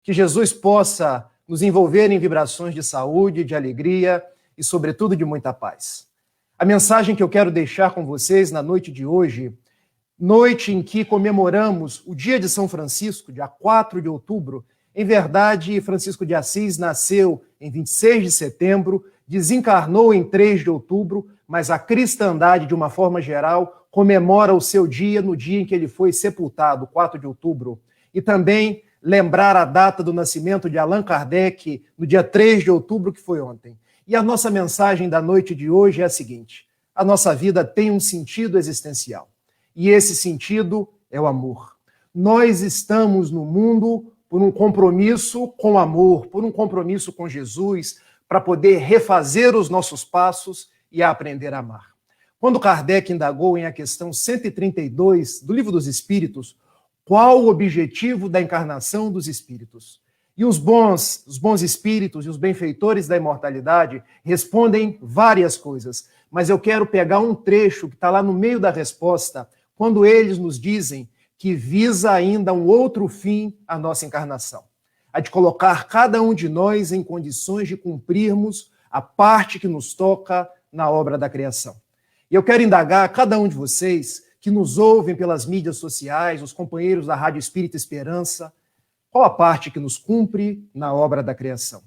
Que Jesus possa nos envolver em vibrações de saúde, de alegria e, sobretudo, de muita paz. A mensagem que eu quero deixar com vocês na noite de hoje, noite em que comemoramos o dia de São Francisco, dia 4 de outubro. Em verdade, Francisco de Assis nasceu em 26 de setembro, desencarnou em 3 de outubro, mas a cristandade, de uma forma geral, comemora o seu dia no dia em que ele foi sepultado, 4 de outubro. E também lembrar a data do nascimento de Allan Kardec, no dia 3 de outubro, que foi ontem. E a nossa mensagem da noite de hoje é a seguinte: a nossa vida tem um sentido existencial. E esse sentido é o amor. Nós estamos no mundo por um compromisso com amor, por um compromisso com Jesus, para poder refazer os nossos passos e aprender a amar. Quando Kardec indagou em a questão 132 do Livro dos Espíritos, qual o objetivo da encarnação dos espíritos? E os bons espíritos e os benfeitores da imortalidade respondem várias coisas, mas eu quero pegar um trecho que está lá no meio da resposta, quando eles nos dizem que visa ainda um outro fim a nossa encarnação, a de colocar cada um de nós em condições de cumprirmos a parte que nos toca na obra da criação. E eu quero indagar a cada um de vocês que nos ouvem pelas mídias sociais, os companheiros da Rádio Espírita Esperança, qual a parte que nos cumpre na obra da criação?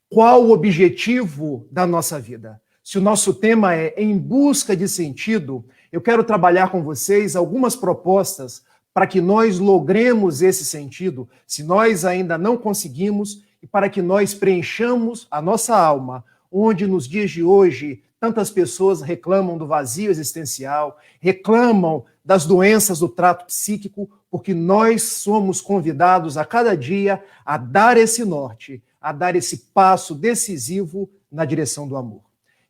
Qual o objetivo da nossa vida? Se o nosso tema é em busca de sentido, eu quero trabalhar com vocês algumas propostas para que nós logremos esse sentido, se nós ainda não conseguimos, e para que nós preenchamos a nossa alma, onde nos dias de hoje tantas pessoas reclamam do vazio existencial, reclamam das doenças do trato psíquico, porque nós somos convidados a cada dia a dar esse norte, a dar esse passo decisivo na direção do amor.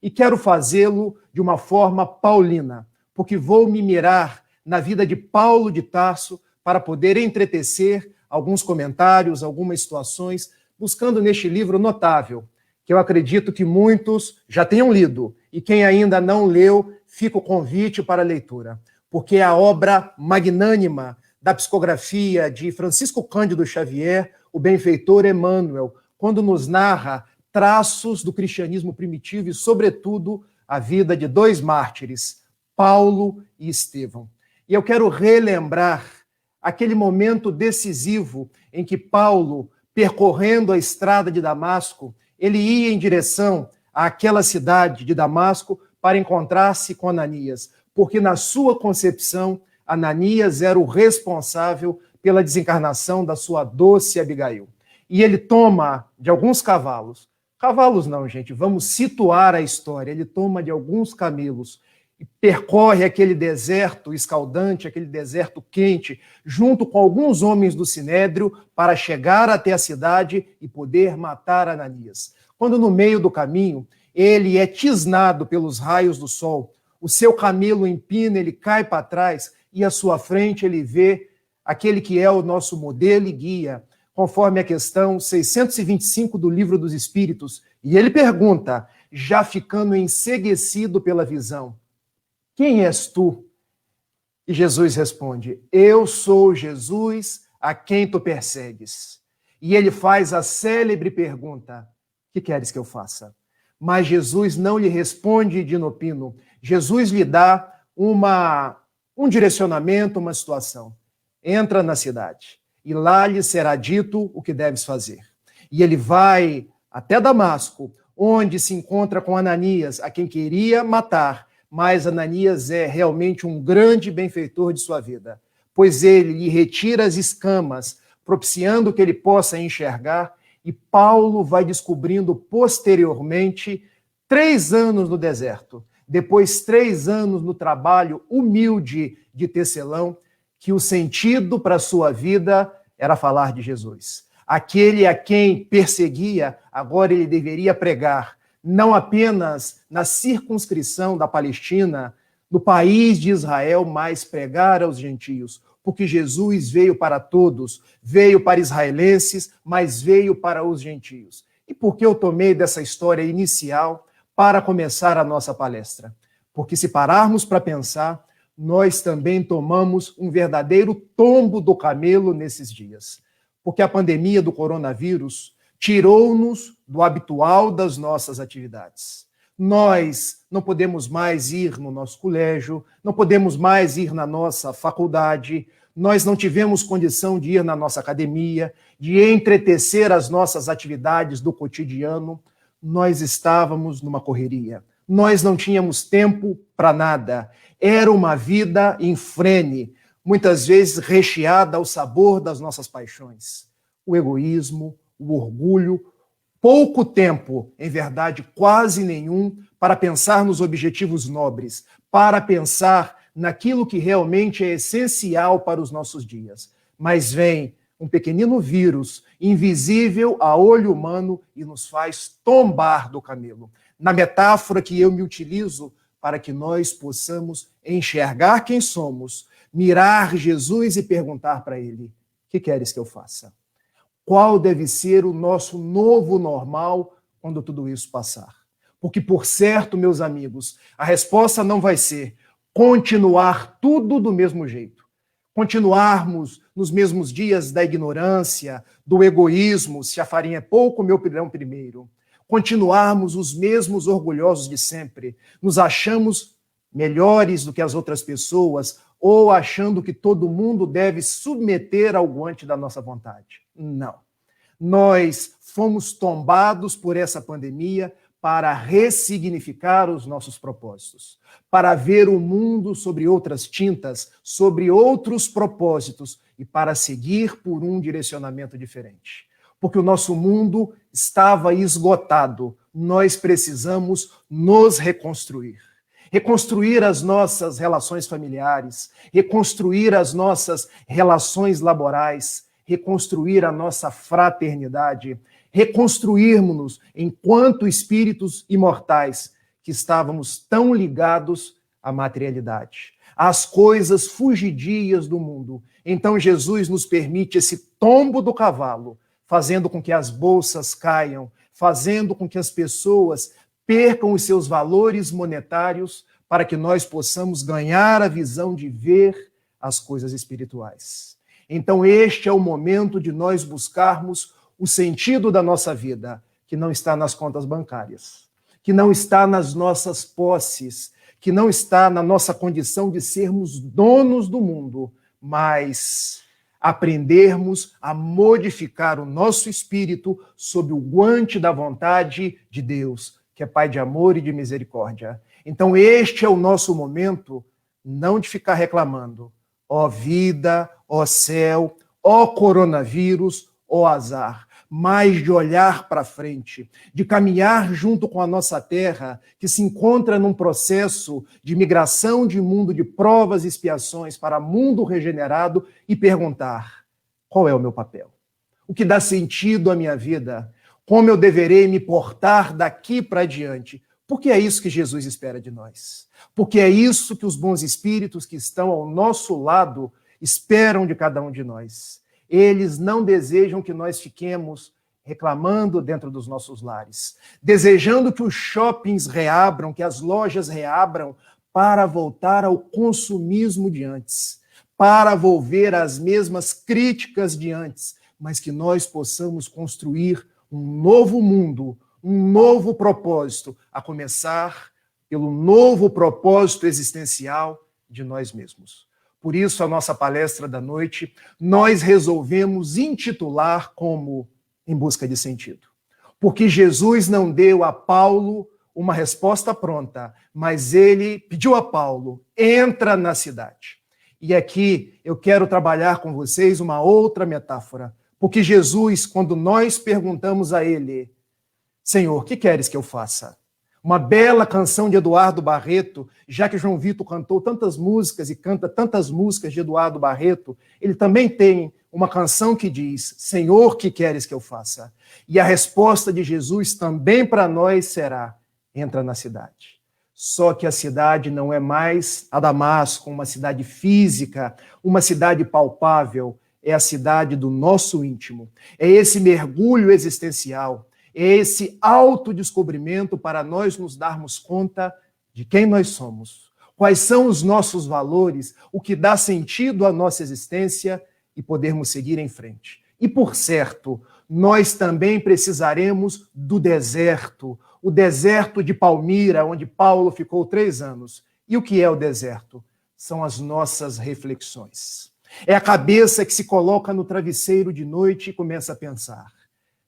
E quero fazê-lo de uma forma paulina, porque vou me mirar na vida de Paulo de Tarso para poder entretecer alguns comentários, algumas situações, buscando neste livro notável, que eu acredito que muitos já tenham lido, e quem ainda não leu, fica o convite para a leitura, porque é a obra magnânima da psicografia de Francisco Cândido Xavier, o benfeitor Emmanuel, quando nos narra traços do cristianismo primitivo e, sobretudo, a vida de dois mártires, Paulo e Estevão. E eu quero relembrar aquele momento decisivo em que Paulo, percorrendo a estrada de Damasco, ele ia em direção àquela cidade de Damasco para encontrar-se com Ananias, porque na sua concepção, Ananias era o responsável pela desencarnação da sua doce Abigail. E ele toma de alguns cavalos não, gente, vamos situar a história, ele toma de alguns camelos e percorre aquele deserto escaldante, aquele deserto quente, junto com alguns homens do Sinédrio, para chegar até a cidade e poder matar Ananias. Quando no meio do caminho, ele é tisnado pelos raios do sol, o seu camelo empina, ele cai para trás, e à sua frente ele vê aquele que é o nosso modelo e guia, conforme a questão 625 do Livro dos Espíritos, e ele pergunta, já ficando enceguecido pela visão, quem és tu? E Jesus responde, eu sou Jesus a quem tu persegues. E ele faz a célebre pergunta, que queres que eu faça? Mas Jesus não lhe responde de inopino, Jesus lhe dá um direcionamento, uma situação. Entra na cidade, e lá lhe será dito o que deves fazer. E ele vai até Damasco, onde se encontra com Ananias, a quem queria matar, mas Ananias é realmente um grande benfeitor de sua vida, pois ele lhe retira as escamas, propiciando que ele possa enxergar, e Paulo vai descobrindo posteriormente 3 anos no deserto, depois 3 anos no trabalho humilde de tecelão, que o sentido para a sua vida era falar de Jesus. Aquele a quem perseguia, agora ele deveria pregar, não apenas na circunscrição da Palestina, no país de Israel, mas pregar aos gentios, porque Jesus veio para todos, veio para israelenses, mas veio para os gentios. E por que eu tomei dessa história inicial para começar a nossa palestra? Porque se pararmos para pensar, nós também tomamos um verdadeiro tombo do camelo nesses dias. porque a pandemia do coronavírus tirou-nos do habitual das nossas atividades. Nós não podemos mais ir no nosso colégio, não podemos mais ir na nossa faculdade, nós não tivemos condição de ir na nossa academia, de entretecer as nossas atividades do cotidiano. Nós estávamos numa correria. Nós não tínhamos tempo para nada. Era uma vida infrene, muitas vezes recheada ao sabor das nossas paixões. O egoísmo, o orgulho, pouco tempo, em verdade, quase nenhum, para pensar nos objetivos nobres, para pensar naquilo que realmente é essencial para os nossos dias. Mas vem um pequenino vírus, invisível a olho humano, e nos faz tombar do camelo. Na metáfora que eu me utilizo para que nós possamos enxergar quem somos, mirar Jesus e perguntar para ele: o que queres que eu faça? Qual deve ser o nosso novo normal quando tudo isso passar? Porque, por certo, meus amigos, a resposta não vai ser continuar tudo do mesmo jeito. Continuarmos nos mesmos dias da ignorância, do egoísmo, se a farinha é pouco, meu pirão primeiro. Continuarmos os mesmos orgulhosos de sempre. Nos achamos melhores do que as outras pessoas ou achando que todo mundo deve submeter ao guante da nossa vontade. Não. Nós fomos tombados por essa pandemia para ressignificar os nossos propósitos, para ver o mundo sobre outras tintas, sobre outros propósitos e para seguir por um direcionamento diferente. Porque o nosso mundo estava esgotado. Nós precisamos nos reconstruir. Reconstruir as nossas relações familiares, reconstruir as nossas relações laborais, reconstruir a nossa fraternidade, reconstruirmos-nos enquanto espíritos imortais que estávamos tão ligados à materialidade, às coisas fugidias do mundo. Então Jesus nos permite esse tombo do cavalo, fazendo com que as bolsas caiam, fazendo com que as pessoas percam os seus valores monetários para que nós possamos ganhar a visão de ver as coisas espirituais. Então este é o momento de nós buscarmos o sentido da nossa vida, que não está nas contas bancárias, que não está nas nossas posses, que não está na nossa condição de sermos donos do mundo, mas aprendermos a modificar o nosso espírito sob o guante da vontade de Deus, que é Pai de amor e de misericórdia. Então este é o nosso momento, não de ficar reclamando, ó vida, ó céu, ó coronavírus, ó azar, mas de olhar para frente, de caminhar junto com a nossa terra, que se encontra num processo de migração de mundo de provas e expiações para mundo regenerado e perguntar: qual é o meu papel? O que dá sentido à minha vida? Como eu deverei me portar daqui para diante? Porque é isso que Jesus espera de nós. Porque é isso que os bons espíritos que estão ao nosso lado esperam de cada um de nós. Eles não desejam que nós fiquemos reclamando dentro dos nossos lares, desejando que os shoppings reabram, que as lojas reabram, para voltar ao consumismo de antes, para volver às mesmas críticas de antes, mas que nós possamos construir um novo mundo, um novo propósito, a começar pelo novo propósito existencial de nós mesmos. Por isso, a nossa palestra da noite, nós resolvemos intitular como Em Busca de Sentido. Porque Jesus não deu a Paulo uma resposta pronta, mas ele pediu a Paulo: entra na cidade. E aqui eu quero trabalhar com vocês uma outra metáfora. Porque Jesus, quando nós perguntamos a ele: Senhor, o que queres que eu faça? Uma bela canção de Eduardo Barreto, já que João Vitor cantou tantas músicas e canta tantas músicas de Eduardo Barreto, ele também tem uma canção que diz: Senhor, que queres que eu faça? E a resposta de Jesus também para nós será: entra na cidade. Só que a cidade não é mais a Damasco, uma cidade física, uma cidade palpável, é a cidade do nosso íntimo. É esse mergulho existencial, é esse autodescobrimento para nós nos darmos conta de quem nós somos, quais são os nossos valores, o que dá sentido à nossa existência e podermos seguir em frente. E, por certo, nós também precisaremos do deserto, o deserto de Palmira, onde Paulo ficou 3 anos. E o que é o deserto? São as nossas reflexões. É a cabeça que se coloca no travesseiro de noite e começa a pensar: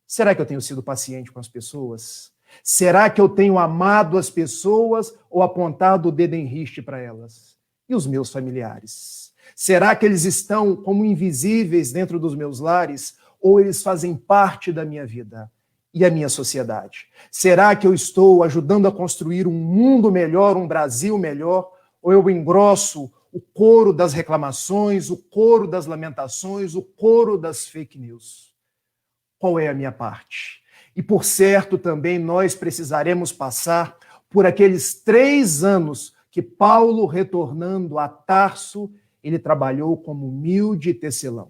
será que eu tenho sido paciente com as pessoas? Será que eu tenho amado as pessoas ou apontado o dedo em riste para elas? E os meus familiares? Será que eles estão como invisíveis dentro dos meus lares ou eles fazem parte da minha vida e a minha sociedade? Será que eu estou ajudando a construir um mundo melhor, um Brasil melhor, ou eu engrosso o coro das reclamações, o coro das lamentações, o coro das fake news? Qual é a minha parte? E, por certo, também nós precisaremos passar por aqueles 3 anos que Paulo, retornando a Tarso, ele trabalhou como humilde tecelão.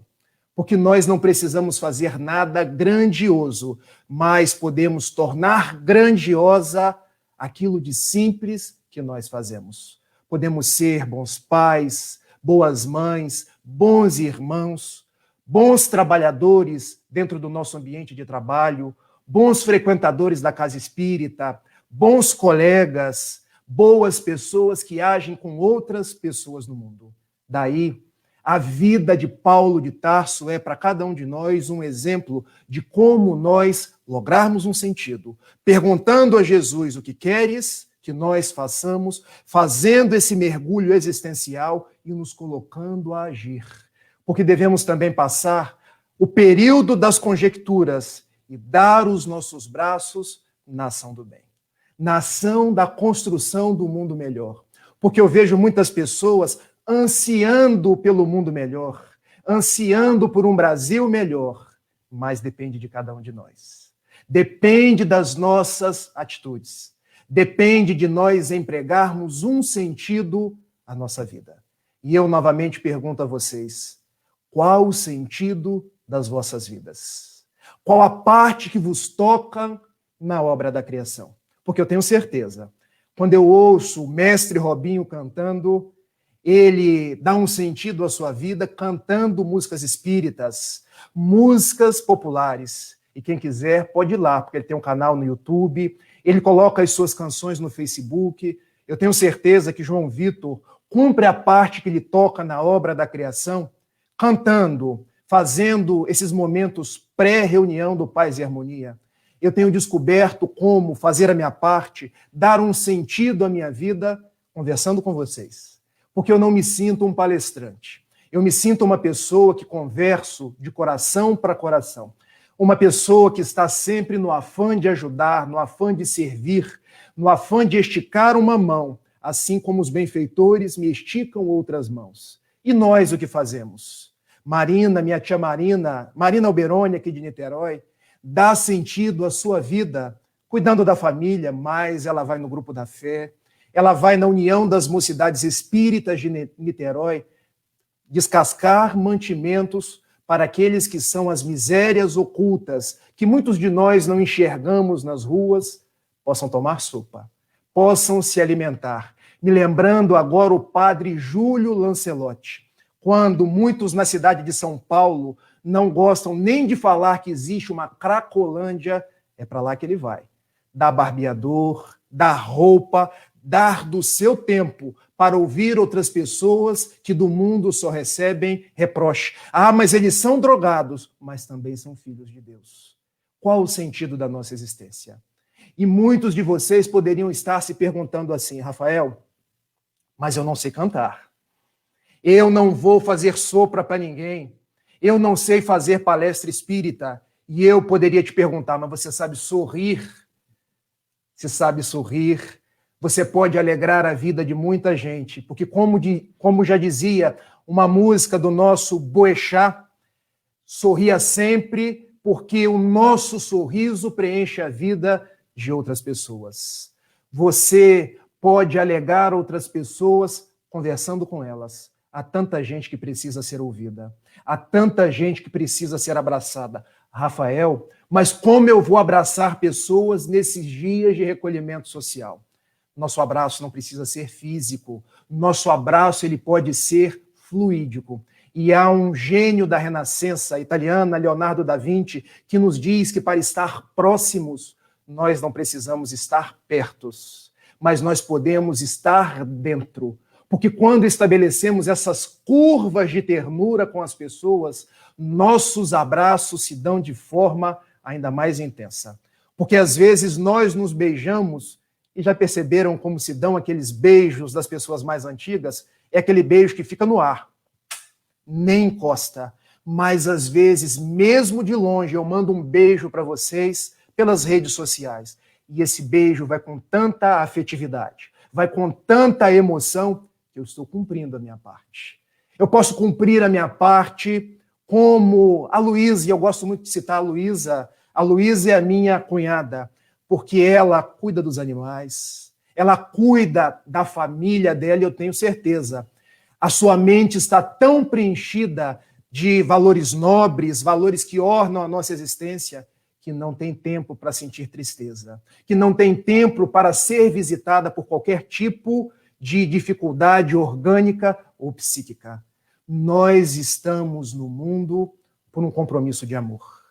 Porque nós não precisamos fazer nada grandioso, mas podemos tornar grandiosa aquilo de simples que nós fazemos. Podemos ser bons pais, boas mães, bons irmãos, bons trabalhadores dentro do nosso ambiente de trabalho, bons frequentadores da casa espírita, bons colegas, boas pessoas que agem com outras pessoas no mundo. Daí, a vida de Paulo de Tarso é para cada um de nós um exemplo de como nós lograrmos um sentido, perguntando a Jesus o que queres que nós façamos, fazendo esse mergulho existencial e nos colocando a agir. Porque devemos também passar o período das conjecturas e dar os nossos braços na ação do bem, na ação da construção do mundo melhor. Porque eu vejo muitas pessoas ansiando pelo mundo melhor, ansiando por um Brasil melhor, mas depende de cada um de nós. Depende das nossas atitudes. Depende de nós empregarmos um sentido à nossa vida. E eu novamente pergunto a vocês: qual o sentido das vossas vidas? Qual a parte que vos toca na obra da criação? Porque eu tenho certeza, quando eu ouço o mestre Robinho cantando, ele dá um sentido à sua vida cantando músicas espíritas, músicas populares. E quem quiser pode ir lá, porque ele tem um canal no YouTube, ele coloca as suas canções no Facebook. Eu tenho certeza que João Vitor cumpre a parte que ele toca na obra da criação, cantando, fazendo esses momentos pré-reunião do Paz e Harmonia. Eu tenho descoberto como fazer a minha parte, dar um sentido à minha vida, conversando com vocês. Porque eu não me sinto um palestrante. Eu me sinto uma pessoa que converso de coração para coração. Uma pessoa que está sempre no afã de ajudar, no afã de servir, no afã de esticar uma mão, assim como os benfeitores me esticam outras mãos. E nós o que fazemos? Marina, minha tia Marina Alberoni, aqui de Niterói, dá sentido à sua vida, cuidando da família, mas ela vai no grupo da fé, ela vai na União das Mocidades Espíritas de Niterói descascar mantimentos para aqueles que são as misérias ocultas, que muitos de nós não enxergamos nas ruas, possam tomar sopa, possam se alimentar. Me lembrando agora o padre Júlio Lancelotti, quando muitos na cidade de São Paulo não gostam nem de falar que existe uma Cracolândia, é para lá que ele vai. Dar barbeador, dar roupa, dar do seu tempo para ouvir outras pessoas que do mundo só recebem reproche. Ah, mas eles são drogados, mas também são filhos de Deus. Qual o sentido da nossa existência? E muitos de vocês poderiam estar se perguntando assim: Rafael, mas eu não sei cantar. Eu não vou fazer sopra para ninguém. Eu não sei fazer palestra espírita. E eu poderia te perguntar, mas você sabe sorrir? Você sabe sorrir? Você pode alegrar a vida de muita gente, porque como já dizia uma música do nosso Boechat, sorria sempre, porque o nosso sorriso preenche a vida de outras pessoas. Você pode alegar outras pessoas conversando com elas. Há tanta gente que precisa ser ouvida, há tanta gente que precisa ser abraçada. Rafael, mas como eu vou abraçar pessoas nesses dias de recolhimento social? Nosso abraço não precisa ser físico. Nosso abraço ele pode ser fluídico. E há um gênio da Renascença italiana, Leonardo da Vinci, que nos diz que para estar próximos, nós não precisamos estar pertos, mas nós podemos estar dentro. Porque quando estabelecemos essas curvas de ternura com as pessoas, nossos abraços se dão de forma ainda mais intensa. Porque às vezes nós nos beijamos, e já perceberam como se dão aqueles beijos das pessoas mais antigas? É aquele beijo que fica no ar, nem encosta. Mas às vezes, mesmo de longe, eu mando um beijo para vocês pelas redes sociais. E esse beijo vai com tanta afetividade, vai com tanta emoção, que eu estou cumprindo a minha parte. Eu posso cumprir a minha parte como a Luísa, e eu gosto muito de citar a Luísa. A Luísa é a minha cunhada, porque ela cuida dos animais, ela cuida da família dela, e eu tenho certeza. A sua mente está tão preenchida de valores nobres, valores que ornam a nossa existência, que não tem tempo para sentir tristeza, que não tem tempo para ser visitada por qualquer tipo de dificuldade orgânica ou psíquica. Nós estamos no mundo por um compromisso de amor,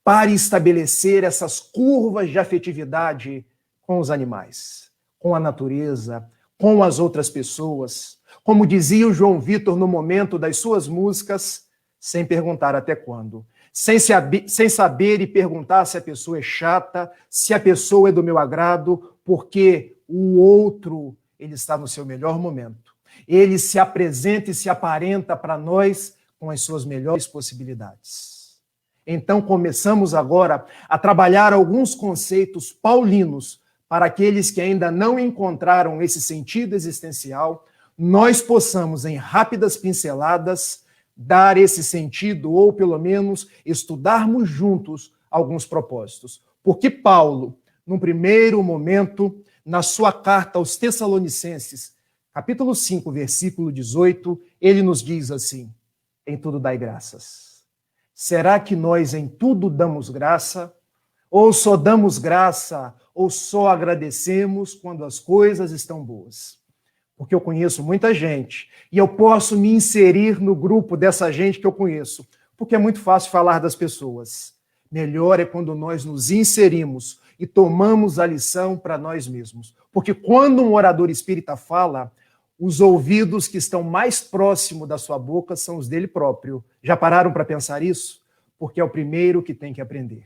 para estabelecer essas curvas de afetividade com os animais, com a natureza, com as outras pessoas. Como dizia o João Vitor no momento das suas músicas, sem perguntar até quando. Sem saber e perguntar se a pessoa é chata, se a pessoa é do meu agrado, porque o outro, ele está no seu melhor momento. Ele se apresenta e se aparenta para nós com as suas melhores possibilidades. Então, começamos agora a trabalhar alguns conceitos paulinos para aqueles que ainda não encontraram esse sentido existencial, nós possamos, em rápidas pinceladas, dar esse sentido, ou pelo menos estudarmos juntos alguns propósitos. Porque Paulo, num primeiro momento, na sua carta aos Tessalonicenses, capítulo 5, versículo 18, ele nos diz assim: em tudo dai graças. Será que nós em tudo damos graça? Ou só damos graça, ou só agradecemos quando as coisas estão boas? Porque eu conheço muita gente, e eu posso me inserir no grupo dessa gente que eu conheço, porque é muito fácil falar das pessoas. Melhor é quando nós nos inserimos e tomamos a lição para nós mesmos. Porque quando um orador espírita fala, os ouvidos que estão mais próximos da sua boca são os dele próprio. Já pararam para pensar isso? Porque é o primeiro que tem que aprender.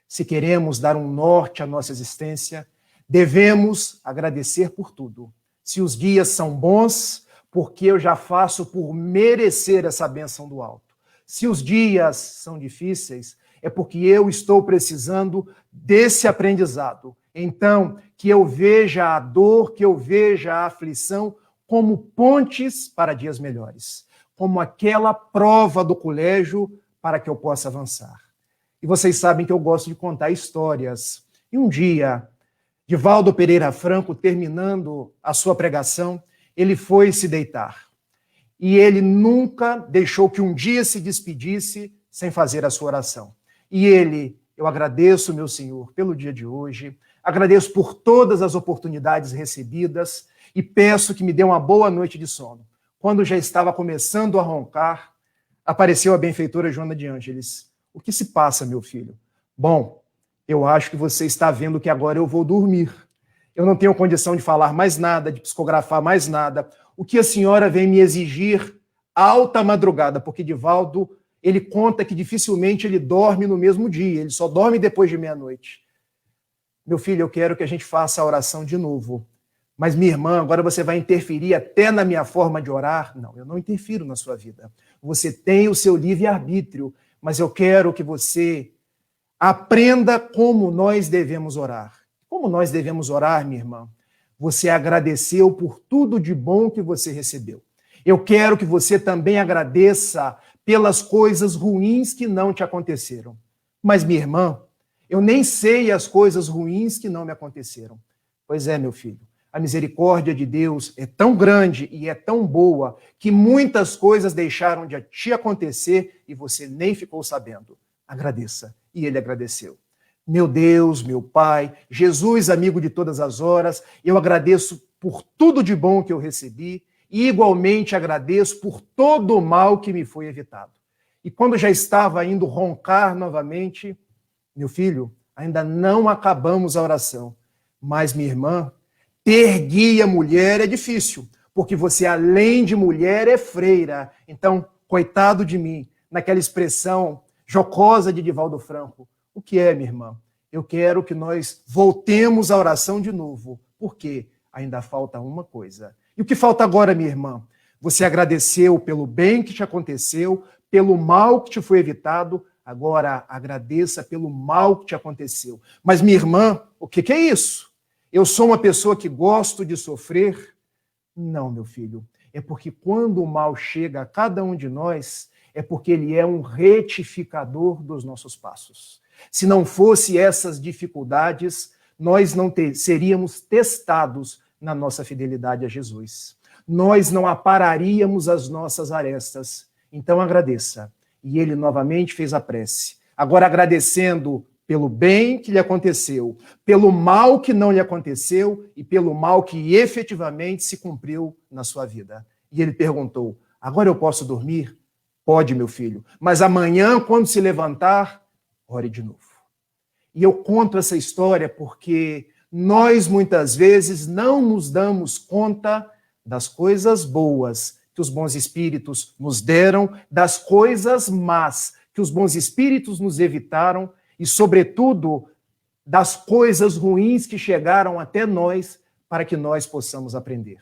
Se queremos dar um norte à nossa existência, devemos agradecer por tudo. Se os dias são bons, porque eu já faço por merecer essa bênção do alto. Se os dias são difíceis, é porque eu estou precisando desse aprendizado. Então, que eu veja a dor, que eu veja a aflição como pontes para dias melhores, como aquela prova do colégio para que eu possa avançar. E vocês sabem que eu gosto de contar histórias. E um dia, Divaldo Pereira Franco, terminando a sua pregação, ele foi se deitar. E ele nunca deixou que um dia se despedisse sem fazer a sua oração. E ele: eu agradeço, meu Senhor, pelo dia de hoje, agradeço por todas as oportunidades recebidas e peço que me dê uma boa noite de sono. Quando já estava começando a roncar, apareceu a benfeitora Joana de Ângeles. O que se passa, meu filho? Bom, eu acho que você está vendo que agora eu vou dormir. Eu não tenho condição de falar mais nada, de psicografar mais nada. O que a senhora vem me exigir alta madrugada? Porque Divaldo, ele conta que dificilmente ele dorme no mesmo dia, ele só dorme depois de meia-noite. Meu filho, eu quero que a gente faça a oração de novo. Mas minha irmã, agora você vai interferir até na minha forma de orar? Não, eu não interfiro na sua vida. Você tem o seu livre-arbítrio, mas eu quero que você aprenda como nós devemos orar. Como nós devemos orar, minha irmã? Você agradeceu por tudo de bom que você recebeu. Eu quero que você também agradeça pelas coisas ruins que não te aconteceram. Mas, minha irmã, eu nem sei as coisas ruins que não me aconteceram. Pois é, meu filho. A misericórdia de Deus é tão grande e é tão boa que muitas coisas deixaram de te acontecer e você nem ficou sabendo. Agradeça. E ele agradeceu. Meu Deus, meu Pai, Jesus, amigo de todas as horas, eu agradeço por tudo de bom que eu recebi e igualmente agradeço por todo o mal que me foi evitado. E quando já estava indo roncar novamente, meu filho, ainda não acabamos a oração, mas minha irmã, ter guia mulher é difícil, porque você, além de mulher, é freira. Então, coitado de mim, naquela expressão jocosa de Divaldo Franco. O que é, minha irmã? Eu quero que nós voltemos à oração de novo, porque ainda falta uma coisa. E o que falta agora, minha irmã? Você agradeceu pelo bem que te aconteceu, pelo mal que te foi evitado, agora agradeça pelo mal que te aconteceu. Mas, minha irmã, o que é isso? Eu sou uma pessoa que gosto de sofrer? Não, meu filho. É porque quando o mal chega a cada um de nós, é porque ele é um retificador dos nossos passos. Se não fosse essas dificuldades, nós não seríamos testados na nossa fidelidade a Jesus. Nós não apararíamos as nossas arestas. Então agradeça. E ele novamente fez a prece. Agora agradecendo pelo bem que lhe aconteceu, pelo mal que não lhe aconteceu e pelo mal que efetivamente se cumpriu na sua vida. E ele perguntou: agora eu posso dormir? Pode, meu filho, mas amanhã, quando se levantar, ore de novo. E eu conto essa história porque nós, muitas vezes, não nos damos conta das coisas boas que os bons espíritos nos deram, das coisas más que os bons espíritos nos evitaram e, sobretudo, das coisas ruins que chegaram até nós para que nós possamos aprender.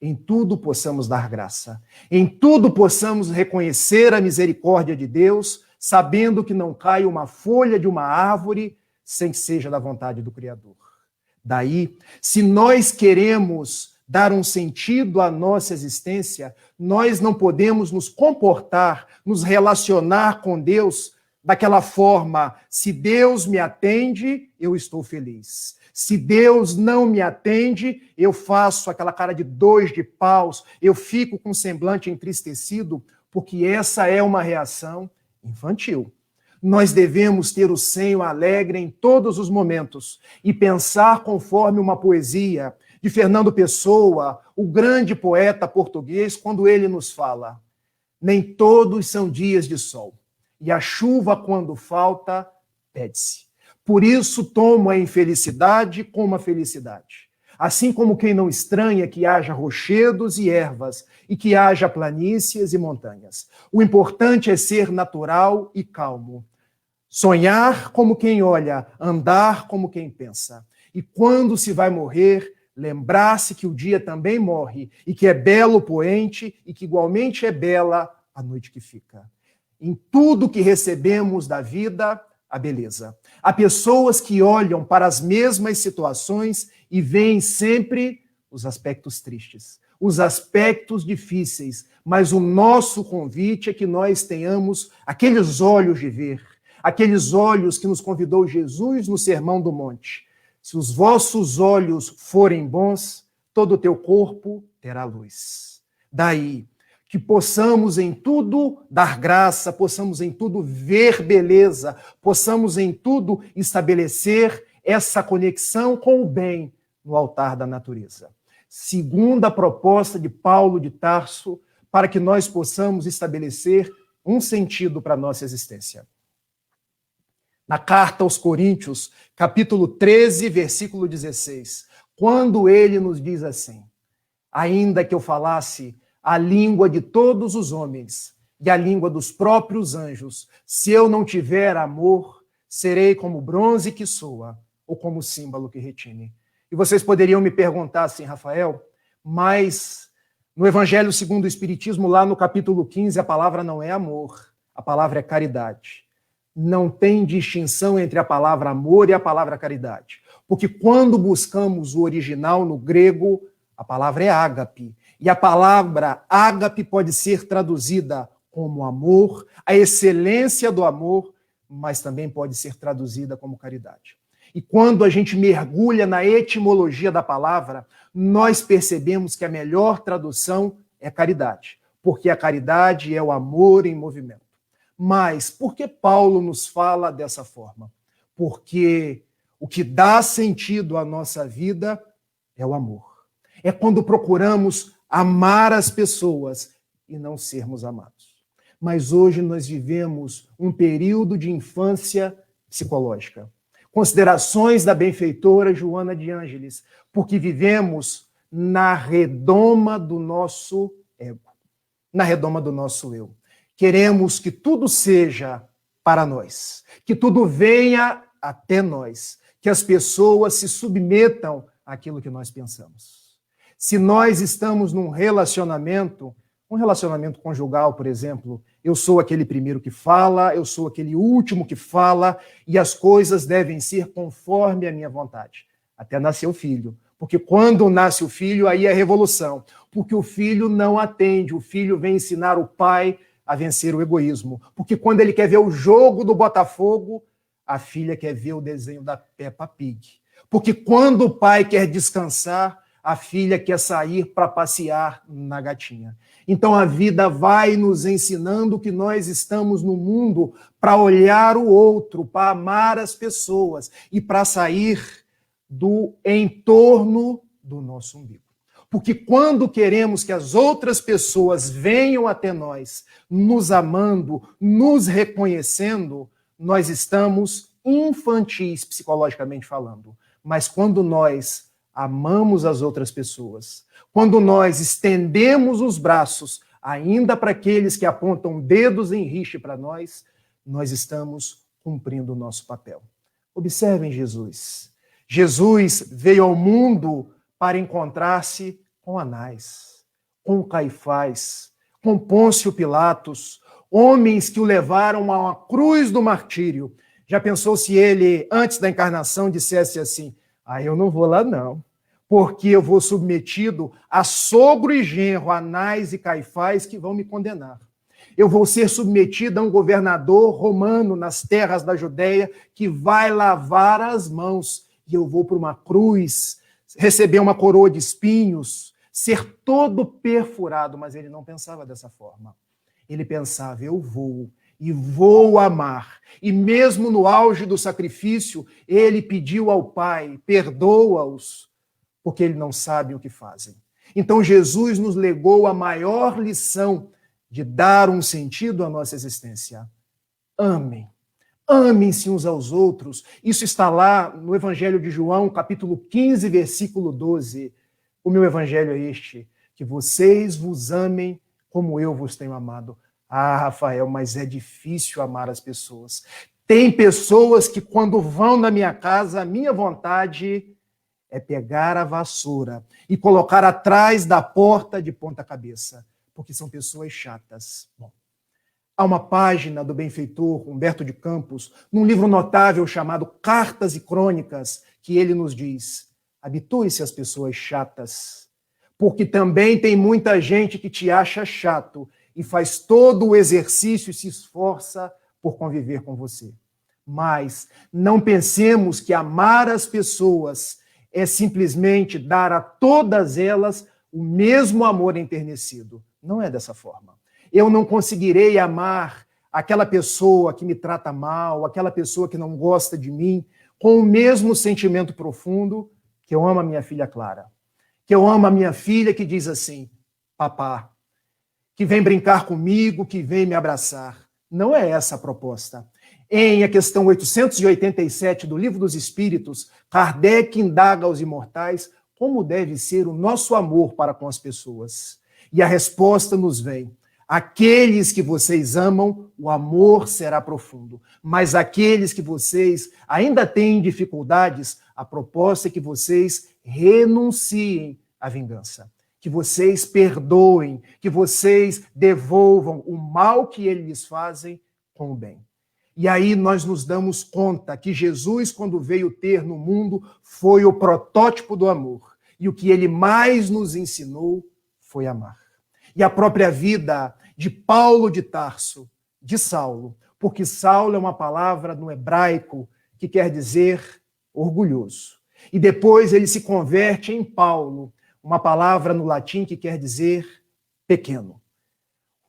Em tudo possamos dar graça, em tudo possamos reconhecer a misericórdia de Deus, sabendo que não cai uma folha de uma árvore sem que seja da vontade do Criador. Daí, se nós queremos dar um sentido à nossa existência, nós não podemos nos comportar, nos relacionar com Deus daquela forma: se Deus me atende, eu estou feliz. Se Deus não me atende, eu faço aquela cara de 2 de paus, eu fico com o semblante entristecido, porque essa é uma reação infantil. Nós devemos ter o senho alegre em todos os momentos e pensar conforme uma poesia de Fernando Pessoa, o grande poeta português, quando ele nos fala: nem todos são dias de sol, e a chuva, quando falta, pede-se. Por isso tomo a infelicidade como a felicidade. Assim como quem não estranha que haja rochedos e ervas, e que haja planícies e montanhas. O importante é ser natural e calmo. Sonhar como quem olha, andar como quem pensa. E quando se vai morrer, lembrar-se que o dia também morre, e que é belo o poente, e que igualmente é bela a noite que fica. Em tudo que recebemos da vida, a beleza. Há pessoas que olham para as mesmas situações e veem sempre os aspectos tristes, os aspectos difíceis, mas o nosso convite é que nós tenhamos aqueles olhos de ver, aqueles olhos que nos convidou Jesus no Sermão do Monte. Se os vossos olhos forem bons, todo o teu corpo terá luz. Daí, que possamos em tudo dar graça, possamos em tudo ver beleza, possamos em tudo estabelecer essa conexão com o bem no altar da natureza. Segunda proposta de Paulo de Tarso, para que nós possamos estabelecer um sentido para a nossa existência. Na carta aos Coríntios, capítulo 13, versículo 16, quando ele nos diz assim: ainda que eu falasse a língua de todos os homens e a língua dos próprios anjos, se eu não tiver amor, serei como bronze que soa ou como símbolo que retine. E vocês poderiam me perguntar assim: Rafael, mas no Evangelho segundo o Espiritismo, lá no capítulo 15, a palavra não é amor, a palavra é caridade. Não tem distinção entre a palavra amor e a palavra caridade. Porque quando buscamos o original no grego, a palavra é ágape. E a palavra ágape pode ser traduzida como amor, a excelência do amor, mas também pode ser traduzida como caridade. E quando a gente mergulha na etimologia da palavra, nós percebemos que a melhor tradução é caridade, porque a caridade é o amor em movimento. Mas por que Paulo nos fala dessa forma? Porque o que dá sentido à nossa vida é o amor. É quando procuramos amar as pessoas e não sermos amados. Mas hoje nós vivemos um período de infância psicológica. Considerações da benfeitora Joana de Ângeles, porque vivemos na redoma do nosso ego, na redoma do nosso eu. Queremos que tudo seja para nós, que tudo venha até nós, que as pessoas se submetam àquilo que nós pensamos. Se nós estamos num relacionamento, um relacionamento conjugal, por exemplo, eu sou aquele primeiro que fala, eu sou aquele último que fala, e as coisas devem ser conforme a minha vontade. Até nascer o filho. Porque quando nasce o filho, aí é revolução. Porque o filho não atende, o filho vem ensinar o pai a vencer o egoísmo. Porque quando ele quer ver o jogo do Botafogo, a filha quer ver o desenho da Peppa Pig. Porque quando o pai quer descansar, a filha quer sair para passear na gatinha. Então a vida vai nos ensinando que nós estamos no mundo para olhar o outro, para amar as pessoas e para sair do entorno do nosso umbigo. Porque quando queremos que as outras pessoas venham até nós, nos amando, nos reconhecendo, nós estamos infantis, psicologicamente falando. Mas quando nós amamos as outras pessoas, quando nós estendemos os braços, ainda para aqueles que apontam dedos em rixe para nós, nós estamos cumprindo o nosso papel. Observem Jesus. Jesus veio ao mundo para encontrar-se com Anás, com Caifás, com Pôncio Pilatos, homens que o levaram a uma cruz do martírio. Já pensou se ele, antes da encarnação, dissesse assim: eu não vou lá não, porque eu vou submetido a sogro e genro, Anás e Caifás, que vão me condenar. Eu vou ser submetido a um governador romano nas terras da Judéia que vai lavar as mãos. E eu vou para uma cruz, receber uma coroa de espinhos, ser todo perfurado. Mas ele não pensava dessa forma. Ele pensava: eu vou e vou amar. E mesmo no auge do sacrifício, ele pediu ao Pai: perdoa-os, porque eles não sabem o que fazem. Então Jesus nos legou a maior lição de dar um sentido à nossa existência. Amem. Amem-se uns aos outros. Isso está lá no Evangelho de João, capítulo 15, versículo 12. O meu evangelho é este: que vocês vos amem como eu vos tenho amado. Rafael, mas é difícil amar as pessoas. Tem pessoas que quando vão na minha casa, a minha vontade é pegar a vassoura e colocar atrás da porta de ponta cabeça, porque são pessoas chatas. Bom, há uma página do benfeitor Humberto de Campos, num livro notável chamado Cartas e Crônicas, que ele nos diz: habitue-se às pessoas chatas, porque também tem muita gente que te acha chato e faz todo o exercício e se esforça por conviver com você. Mas não pensemos que amar as pessoas é simplesmente dar a todas elas o mesmo amor enternecido. Não é dessa forma. Eu não conseguirei amar aquela pessoa que me trata mal, aquela pessoa que não gosta de mim, com o mesmo sentimento profundo que eu amo a minha filha Clara, que eu amo a minha filha que diz assim: papá, que vem brincar comigo, que vem me abraçar. Não é essa a proposta. Em a questão 887 do Livro dos Espíritos, Kardec indaga aos imortais como deve ser o nosso amor para com as pessoas. E a resposta nos vem: aqueles que vocês amam, o amor será profundo. Mas aqueles que vocês ainda têm dificuldades, a proposta é que vocês renunciem à vingança, que vocês perdoem, que vocês devolvam o mal que eles lhes fazem com o bem. E aí nós nos damos conta que Jesus, quando veio ter no mundo, foi o protótipo do amor. E o que ele mais nos ensinou foi amar. E a própria vida de Paulo de Tarso, de Saulo, porque Saulo é uma palavra no hebraico que quer dizer orgulhoso. E depois ele se converte em Paulo, uma palavra no latim que quer dizer pequeno.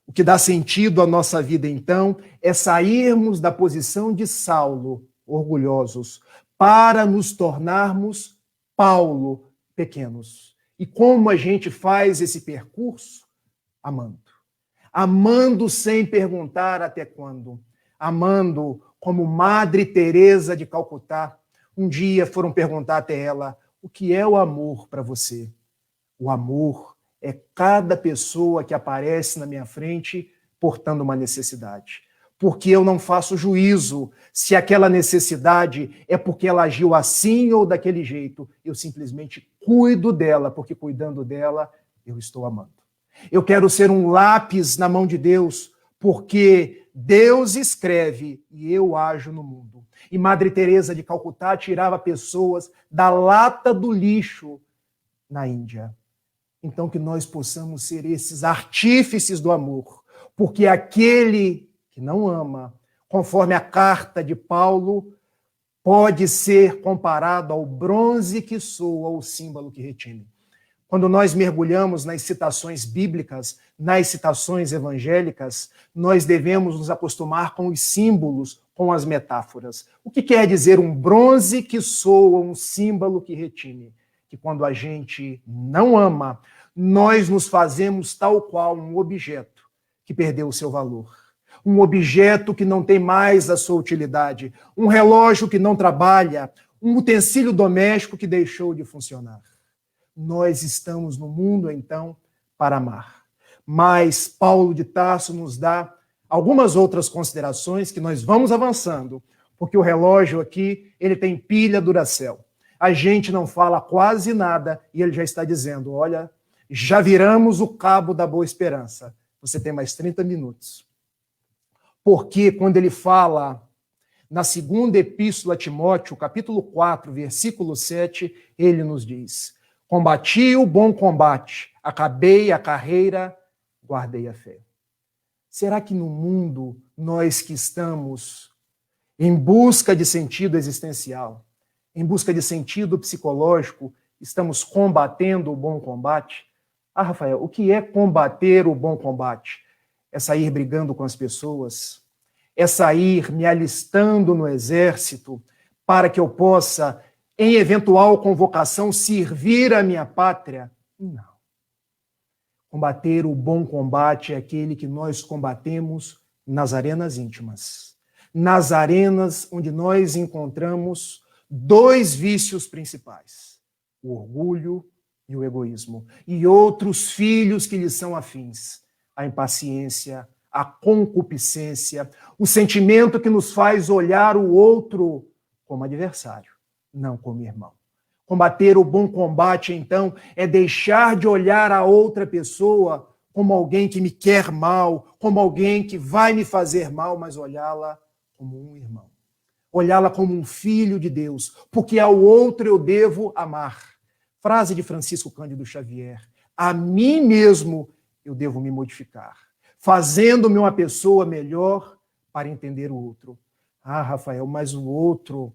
O que dá sentido à nossa vida, então, é sairmos da posição de Saulo, orgulhosos, para nos tornarmos Paulo, pequenos. E como a gente faz esse percurso? Amando. Amando sem perguntar até quando. Amando como Madre Teresa de Calcutá. Um dia foram perguntar até ela: o que é o amor para você? O amor é cada pessoa que aparece na minha frente portando uma necessidade. Porque eu não faço juízo se aquela necessidade é porque ela agiu assim ou daquele jeito. Eu simplesmente cuido dela, porque cuidando dela, eu estou amando. Eu quero ser um lápis na mão de Deus, porque Deus escreve e eu ajo no mundo. E Madre Teresa de Calcutá tirava pessoas da lata do lixo na Índia. Então que nós possamos ser esses artífices do amor, porque aquele que não ama, conforme a carta de Paulo, pode ser comparado ao bronze que soa, ao símbolo que retine. Quando nós mergulhamos nas citações bíblicas, nas citações evangélicas, nós devemos nos acostumar com os símbolos, com as metáforas. O que quer dizer um bronze que soa, um símbolo que retine? Que quando a gente não ama, nós nos fazemos tal qual um objeto que perdeu o seu valor. Um objeto que não tem mais a sua utilidade. Um relógio que não trabalha. Um utensílio doméstico que deixou de funcionar. Nós estamos no mundo, então, para amar. Mas Paulo de Tarso nos dá algumas outras considerações que nós vamos avançando, porque o relógio aqui, ele tem pilha Duracell. A gente não fala quase nada e ele já está dizendo, olha, já viramos o cabo da Boa Esperança. Você tem mais 30 minutos. Porque quando ele fala na segunda epístola a Timóteo, capítulo 4, versículo 7, ele nos diz: combati o bom combate, acabei a carreira, guardei a fé. Será que no mundo, nós que estamos em busca de sentido existencial, em busca de sentido psicológico, estamos combatendo o bom combate? Ah, Rafael, o que é combater o bom combate? É sair brigando com as pessoas, é sair me alistando no exército para que eu possa, em eventual convocação, servir a minha pátria? Não. Combater o bom combate é aquele que nós combatemos nas arenas íntimas, nas arenas onde nós encontramos dois vícios principais, o orgulho e o egoísmo, e outros filhos que lhes são afins, a impaciência, a concupiscência, o sentimento que nos faz olhar o outro como adversário, não como irmão. Combater o bom combate, então, é deixar de olhar a outra pessoa como alguém que me quer mal, como alguém que vai me fazer mal, mas olhá-la como um irmão. Olhá-la como um filho de Deus, porque ao outro eu devo amar. Frase de Francisco Cândido Xavier: a mim mesmo eu devo me modificar, fazendo-me uma pessoa melhor para entender o outro. Ah, Rafael, mas o outro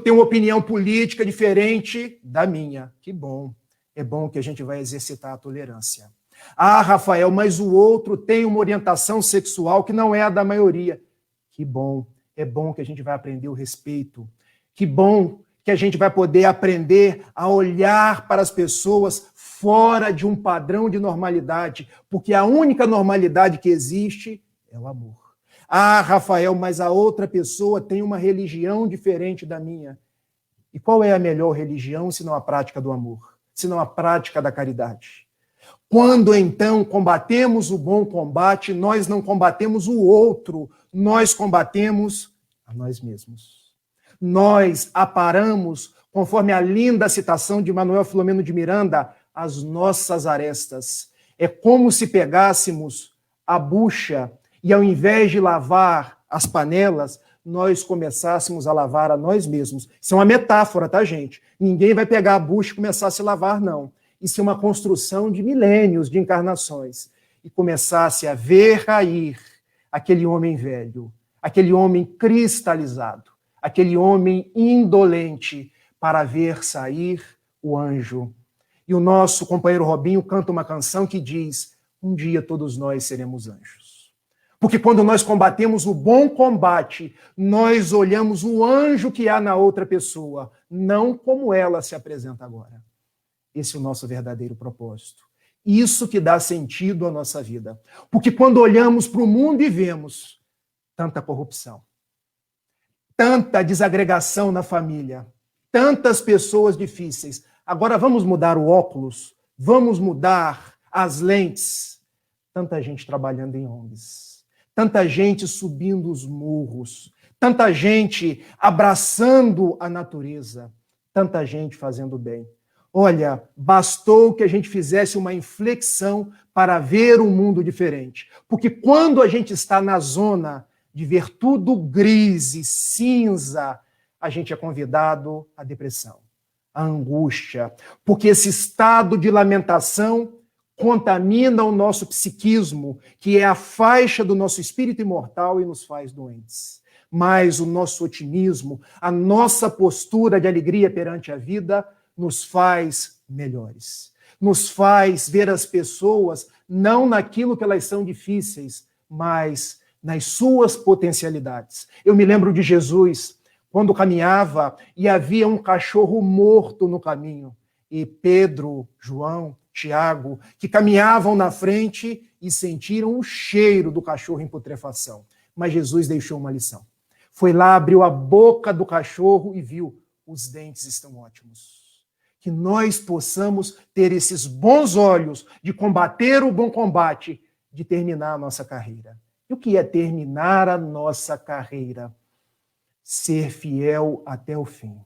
tem uma opinião política diferente da minha. Que bom. É bom que a gente vai exercitar a tolerância. Ah, Rafael, mas o outro tem uma orientação sexual que não é a da maioria. Que bom. É bom que a gente vai aprender o respeito. Que bom que a gente vai poder aprender a olhar para as pessoas fora de um padrão de normalidade, porque a única normalidade que existe é o amor. Ah, Rafael, mas a outra pessoa tem uma religião diferente da minha. E qual é a melhor religião senão a prática do amor, senão a prática da caridade? Quando, então, combatemos o bom combate, nós não combatemos o outro, nós combatemos a nós mesmos. Nós aparamos, conforme a linda citação de Manuel Filomeno de Miranda, as nossas arestas. É como se pegássemos a bucha e, ao invés de lavar as panelas, nós começássemos a lavar a nós mesmos. Isso é uma metáfora, tá, gente? Ninguém vai pegar a bucha e começar a se lavar, não. Isso é uma construção de milênios, de encarnações. E começasse a ver cair aquele homem velho, aquele homem cristalizado, aquele homem indolente, para ver sair o anjo. E o nosso companheiro Robinho canta uma canção que diz: um dia todos nós seremos anjos. Porque quando nós combatemos o bom combate, nós olhamos o anjo que há na outra pessoa, não como ela se apresenta agora. Esse é o nosso verdadeiro propósito. Isso que dá sentido à nossa vida. Porque quando olhamos para o mundo e vemos tanta corrupção, tanta desagregação na família, tantas pessoas difíceis, agora vamos mudar o óculos, vamos mudar as lentes. Tanta gente trabalhando em ONGs, tanta gente subindo os morros, tanta gente abraçando a natureza, tanta gente fazendo bem. Olha, bastou que a gente fizesse uma inflexão para ver um mundo diferente. Porque quando a gente está na zona de ver tudo gris e cinza, a gente é convidado à depressão, à angústia. Porque esse estado de lamentação contamina o nosso psiquismo, que é a faixa do nosso espírito imortal e nos faz doentes. Mas o nosso otimismo, a nossa postura de alegria perante a vida, nos faz melhores. Nos faz ver as pessoas não naquilo que elas são difíceis, mas nas suas potencialidades. Eu me lembro de Jesus, quando caminhava e havia um cachorro morto no caminho. E Pedro, João, Tiago, que caminhavam na frente e sentiram o cheiro do cachorro em putrefação. Mas Jesus deixou uma lição. Foi lá, abriu a boca do cachorro e viu, os dentes estão ótimos. Que nós possamos ter esses bons olhos de combater o bom combate, de terminar a nossa carreira. E o que é terminar a nossa carreira? Ser fiel até o fim.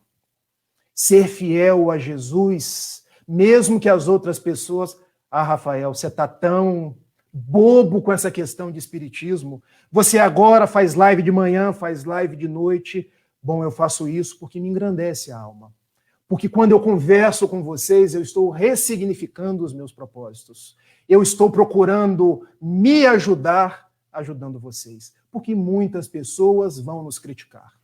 Ser fiel a Jesus, mesmo que as outras pessoas... Ah, Rafael, você está tão bobo com essa questão de espiritismo. Você agora faz live de manhã, faz live de noite. Bom, eu faço isso porque me engrandece a alma. Porque quando eu converso com vocês, eu estou ressignificando os meus propósitos. Eu estou procurando me ajudar, ajudando vocês. Porque muitas pessoas vão nos criticar.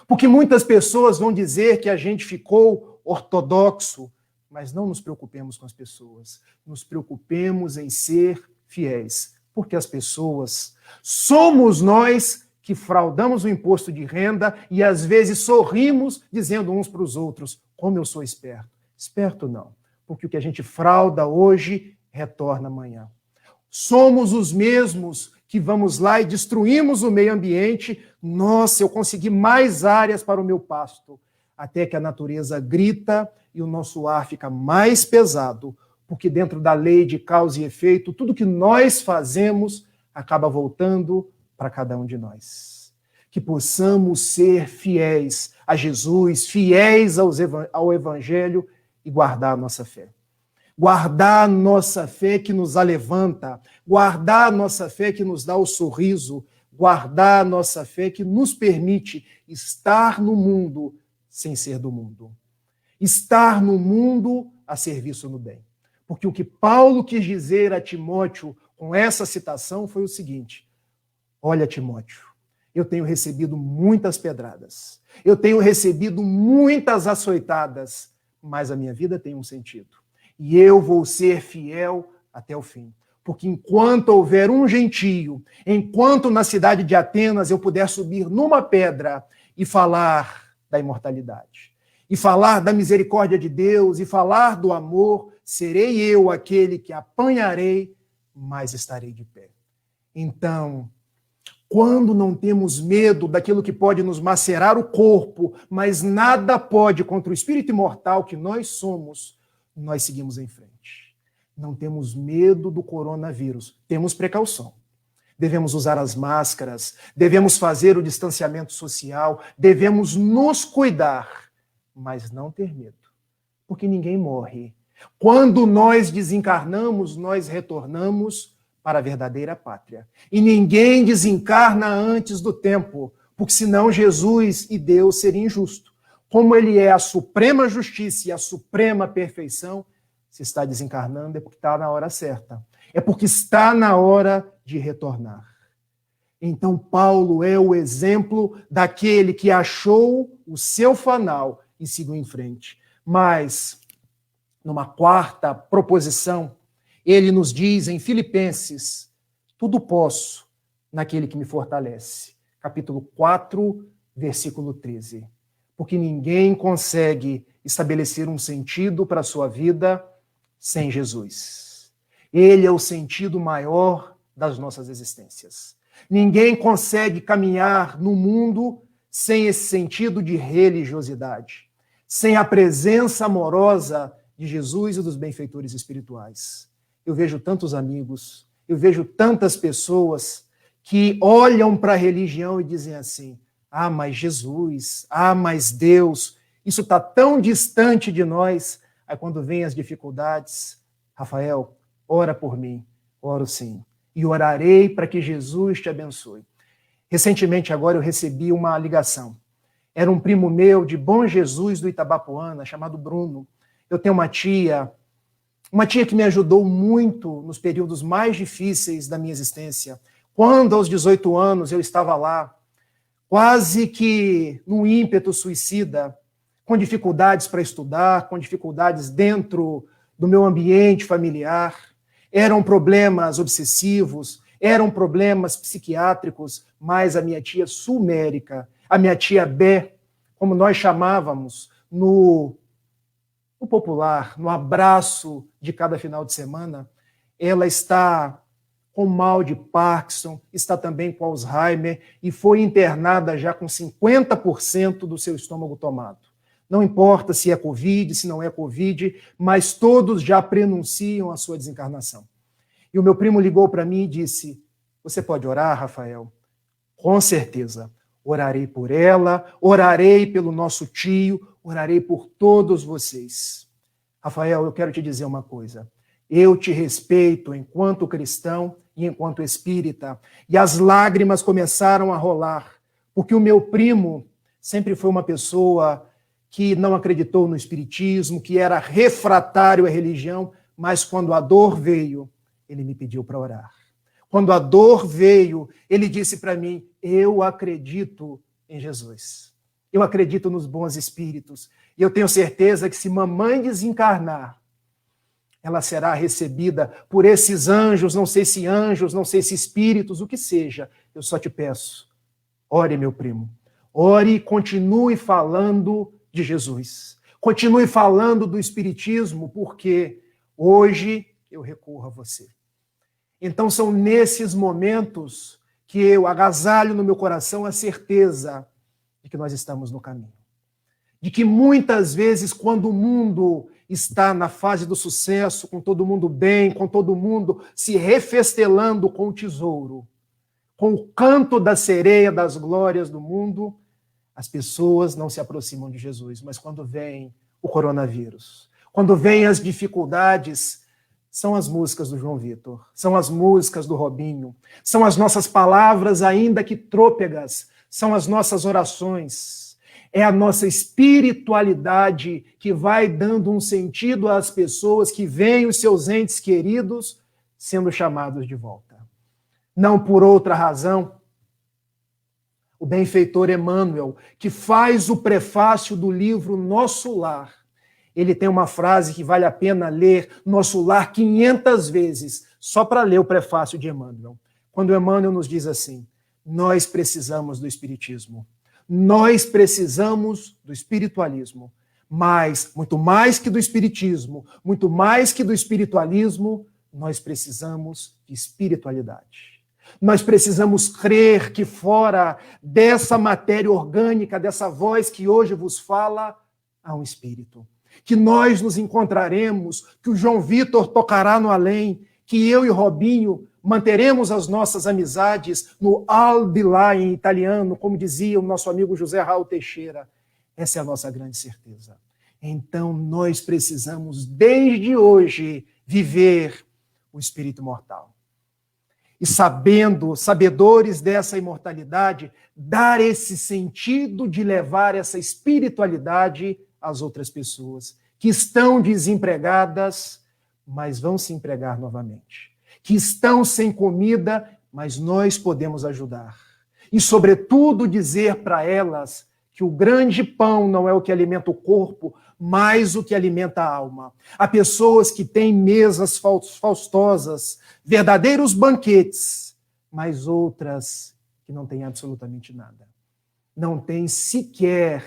Porque muitas pessoas vão dizer que a gente ficou ortodoxo. Mas não nos preocupemos com as pessoas. Nos preocupemos em ser fiéis. Porque as pessoas somos nós que fraudamos o imposto de renda e às vezes sorrimos dizendo uns para os outros, como eu sou esperto. Esperto não, porque o que a gente frauda hoje retorna amanhã. Somos os mesmos que vamos lá e destruímos o meio ambiente. Nossa, eu consegui mais áreas para o meu pasto. Até que a natureza grita e o nosso ar fica mais pesado, porque dentro da lei de causa e efeito, tudo que nós fazemos acaba voltando para cada um de nós. Que possamos ser fiéis a Jesus, fiéis ao Evangelho e guardar a nossa fé. Guardar a nossa fé que nos alevanta, guardar a nossa fé que nos dá o sorriso, guardar a nossa fé que nos permite estar no mundo sem ser do mundo. Estar no mundo a serviço no bem. Porque o que Paulo quis dizer a Timóteo com essa citação foi o seguinte: olha, Timóteo, eu tenho recebido muitas pedradas, eu tenho recebido muitas açoitadas, mas a minha vida tem um sentido. E eu vou ser fiel até o fim. Porque enquanto houver um gentio, enquanto na cidade de Atenas eu puder subir numa pedra e falar da imortalidade, e falar da misericórdia de Deus, e falar do amor, serei eu aquele que apanharei, mas estarei de pé. Então, quando não temos medo daquilo que pode nos macerar o corpo, mas nada pode contra o espírito imortal que nós somos, nós seguimos em frente. Não temos medo do coronavírus, temos precaução. Devemos usar as máscaras, devemos fazer o distanciamento social, devemos nos cuidar, mas não ter medo, porque ninguém morre. Quando nós desencarnamos, nós retornamos para a verdadeira pátria. E ninguém desencarna antes do tempo, porque senão Jesus e Deus seriam injustos. Como ele é a suprema justiça e a suprema perfeição, se está desencarnando é porque está na hora certa. É porque está na hora de retornar. Então Paulo é o exemplo daquele que achou o seu fanal e seguiu em frente. Mas, numa quarta proposição, ele nos diz em Filipenses, tudo posso naquele que me fortalece. Capítulo 4, versículo 13. Porque ninguém consegue estabelecer um sentido para a sua vida sem Jesus. Ele é o sentido maior das nossas existências. Ninguém consegue caminhar no mundo sem esse sentido de religiosidade, sem a presença amorosa de Jesus e dos benfeitores espirituais. Eu vejo tantos amigos, eu vejo tantas pessoas que olham para a religião e dizem assim: ah, mas Jesus, ah, mas Deus, isso está tão distante de nós. Aí quando vêm as dificuldades, Rafael, ora por mim, oro sim, e orarei para que Jesus te abençoe. Recentemente agora eu recebi uma ligação. Era um primo meu de Bom Jesus do Itabapoana, chamado Bruno. Eu tenho uma tia que me ajudou muito nos períodos mais difíceis da minha existência. Quando, aos 18 anos, eu estava lá, quase que num ímpeto suicida, com dificuldades para estudar, com dificuldades dentro do meu ambiente familiar, eram problemas obsessivos, eram problemas psiquiátricos, mas a minha tia sumérica, a minha tia Bé, como nós chamávamos no popular, no abraço de cada final de semana, ela está com mal de Parkinson, está também com Alzheimer e foi internada já com 50% do seu estômago tomado. Não importa se é Covid, se não é Covid, mas todos já prenunciam a sua desencarnação. E o meu primo ligou para mim e disse: você pode orar, Rafael? Com certeza. Orarei por ela, orarei pelo nosso tio, orarei por todos vocês. Rafael, eu quero te dizer uma coisa. Eu te respeito enquanto cristão e enquanto espírita. E as lágrimas começaram a rolar, porque o meu primo sempre foi uma pessoa que não acreditou no espiritismo, que era refratário à religião, mas quando a dor veio, ele me pediu para orar. Quando a dor veio, ele disse para mim: eu acredito em Jesus. Eu acredito nos bons espíritos. E eu tenho certeza que se mamãe desencarnar, ela será recebida por esses anjos, não sei se espíritos, o que seja. Eu só te peço, ore, meu primo. Ore e continue falando de Jesus. Continue falando do espiritismo, porque hoje eu recorro a você. Então são nesses momentos que eu agasalho no meu coração a certeza de que nós estamos no caminho. De que muitas vezes, quando o mundo está na fase do sucesso, com todo mundo bem, com todo mundo se refestelando com o tesouro, com o canto da sereia das glórias do mundo, as pessoas não se aproximam de Jesus. Mas quando vem o coronavírus, quando vem as dificuldades, são as músicas do João Vitor, são as músicas do Robinho, são as nossas palavras, ainda que trôpegas, são as nossas orações, é a nossa espiritualidade que vai dando um sentido às pessoas que veem os seus entes queridos sendo chamados de volta. Não por outra razão, o benfeitor Emmanuel, que faz o prefácio do livro Nosso Lar, ele tem uma frase que vale a pena ler Nosso Lar 500 vezes, só para ler o prefácio de Emmanuel. Quando Emmanuel nos diz assim: nós precisamos do espiritismo, nós precisamos do espiritualismo, mas, muito mais que do espiritismo, muito mais que do espiritualismo, nós precisamos de espiritualidade. Nós precisamos crer que fora dessa matéria orgânica, dessa voz que hoje vos fala, há um espírito. Que nós nos encontraremos, que o João Vitor tocará no além, que eu e Robinho manteremos as nossas amizades no al di là em italiano, como dizia o nosso amigo José Raul Teixeira. Essa é a nossa grande certeza. Então nós precisamos, desde hoje, viver o espírito mortal. E sabedores dessa imortalidade, dar esse sentido de levar essa espiritualidade às outras pessoas que estão desempregadas, mas vão se empregar novamente. Que estão sem comida, mas nós podemos ajudar. E, sobretudo, dizer para elas que o grande pão não é o que alimenta o corpo, mas o que alimenta a alma. Há pessoas que têm mesas faustosas, verdadeiros banquetes, mas outras que não têm absolutamente nada. Não têm sequer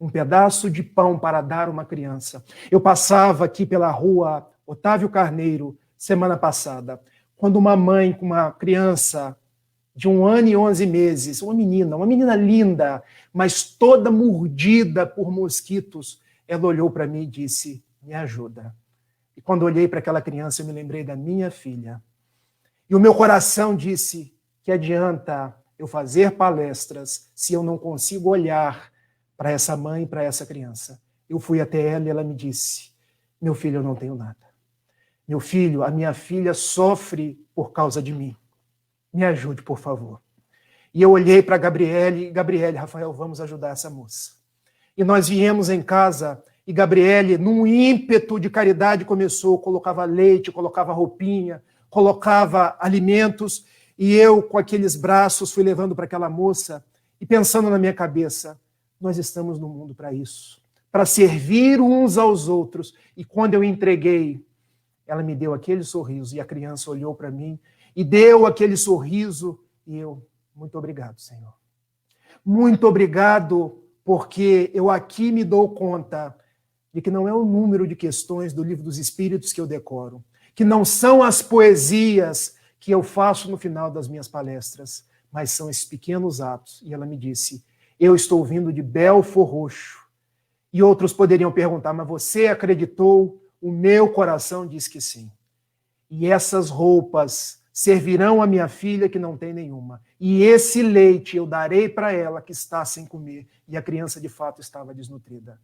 um pedaço de pão para dar a uma criança. Eu passava aqui pela rua Otávio Carneiro, semana passada, quando uma mãe com uma criança de 1 ano e 11 meses, uma menina linda, mas toda mordida por mosquitos, ela olhou para mim e disse, me ajuda. E quando olhei para aquela criança, eu me lembrei da minha filha. E o meu coração disse, que adianta eu fazer palestras se eu não consigo olhar para essa mãe, para essa criança. Eu fui até ela e ela me disse, meu filho, eu não tenho nada. Meu filho, a minha filha sofre por causa de mim. Me ajude, por favor. E eu olhei para Gabriele, Rafael, vamos ajudar essa moça. E nós viemos em casa e Gabriele, num ímpeto de caridade, colocava leite, colocava roupinha, colocava alimentos, e eu, com aqueles braços, fui levando para aquela moça e pensando na minha cabeça, nós estamos no mundo para isso, para servir uns aos outros. E quando eu entreguei, ela me deu aquele sorriso e a criança olhou para mim e deu aquele sorriso e eu, muito obrigado, Senhor. Muito obrigado, porque eu aqui me dou conta de que não é o número de questões do Livro dos Espíritos que eu decoro, que não são as poesias que eu faço no final das minhas palestras, mas são esses pequenos atos. E ela me disse, eu estou vindo de Belfor Roxo. E outros poderiam perguntar, mas você acreditou? O meu coração diz que sim. E essas roupas servirão a minha filha que não tem nenhuma. E esse leite eu darei para ela que está sem comer. E a criança de fato estava desnutrida.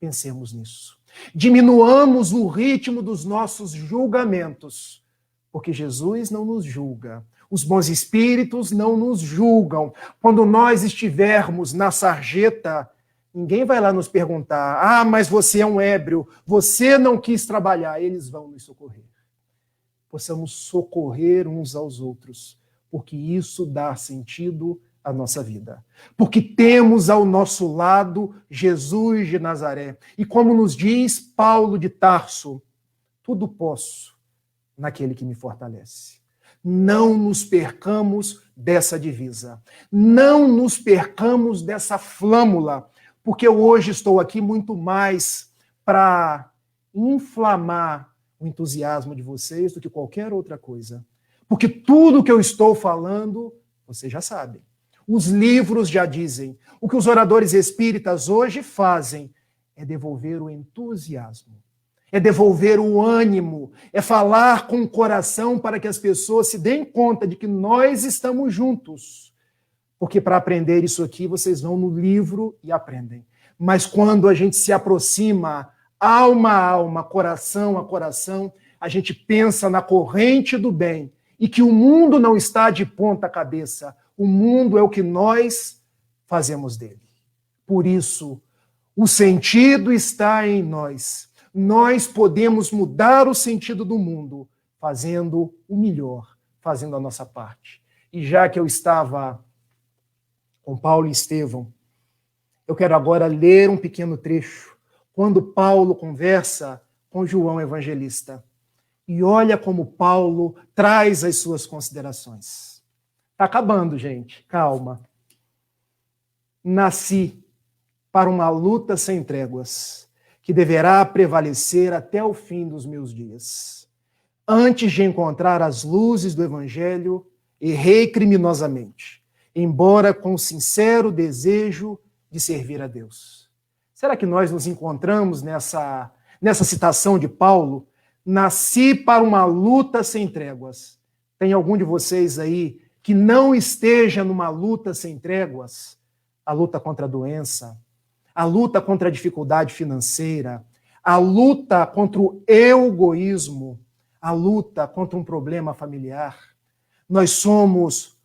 Pensemos nisso. Diminuamos o ritmo dos nossos julgamentos, porque Jesus não nos julga. Os bons espíritos não nos julgam. Quando nós estivermos na sarjeta, ninguém vai lá nos perguntar, mas você é um ébrio, você não quis trabalhar. Eles vão nos socorrer. Possamos socorrer uns aos outros, porque isso dá sentido à nossa vida. Porque temos ao nosso lado Jesus de Nazaré. E como nos diz Paulo de Tarso, tudo posso naquele que me fortalece. Não nos percamos dessa divisa. Não nos percamos dessa flâmula, porque eu hoje estou aqui muito mais para inflamar o entusiasmo de vocês do que qualquer outra coisa. Porque tudo que eu estou falando, vocês já sabem. Os livros já dizem. O que os oradores espíritas hoje fazem é devolver o entusiasmo, é devolver o ânimo, é falar com o coração para que as pessoas se deem conta de que nós estamos juntos. Porque para aprender isso aqui, vocês vão no livro e aprendem. Mas quando a gente se aproxima alma a alma, coração a coração, a gente pensa na corrente do bem e que o mundo não está de ponta cabeça. O mundo é o que nós fazemos dele. Por isso, o sentido está em nós. Nós podemos mudar o sentido do mundo fazendo o melhor, fazendo a nossa parte. E já que eu estava com Paulo e Estevão, eu quero agora ler um pequeno trecho, quando Paulo conversa com João Evangelista. E olha como Paulo traz as suas considerações. Está acabando, gente. Calma. Nasci para uma luta sem tréguas, que deverá prevalecer até o fim dos meus dias. Antes de encontrar as luzes do Evangelho, errei criminosamente, embora com sincero desejo de servir a Deus. Será que nós nos encontramos nessa citação de Paulo? Nasci para uma luta sem tréguas. Tem algum de vocês aí que não esteja numa luta sem tréguas? A luta contra a doença, a luta contra a dificuldade financeira, a luta contra o egoísmo, a luta contra um problema familiar. Nós somos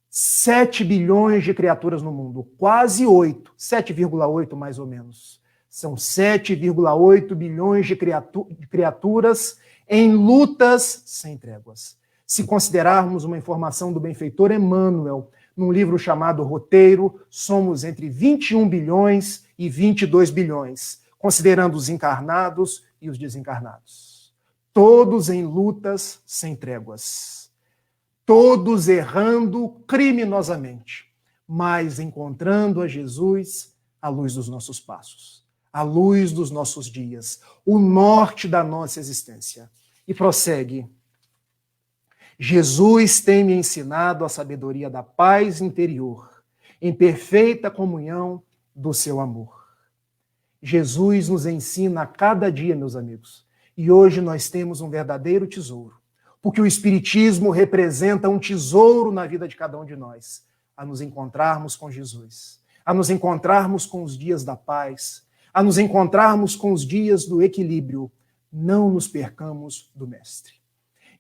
7 bilhões de criaturas no mundo, quase 8, 7,8 mais ou menos. São 7,8 bilhões de criaturas em lutas sem tréguas. Se considerarmos uma informação do benfeitor Emmanuel, num livro chamado Roteiro, somos entre 21 bilhões e 22 bilhões, considerando os encarnados e os desencarnados. Todos em lutas sem tréguas. Todos errando criminosamente, mas encontrando a Jesus à luz dos nossos passos. a luz dos nossos dias, o norte da nossa existência. E prossegue. Jesus tem me ensinado a sabedoria da paz interior, em perfeita comunhão do seu amor. Jesus nos ensina a cada dia, meus amigos. E hoje nós temos um verdadeiro tesouro, porque o Espiritismo representa um tesouro na vida de cada um de nós, a nos encontrarmos com Jesus, a nos encontrarmos com os dias da paz, a nos encontrarmos com os dias do equilíbrio. Não nos percamos do Mestre.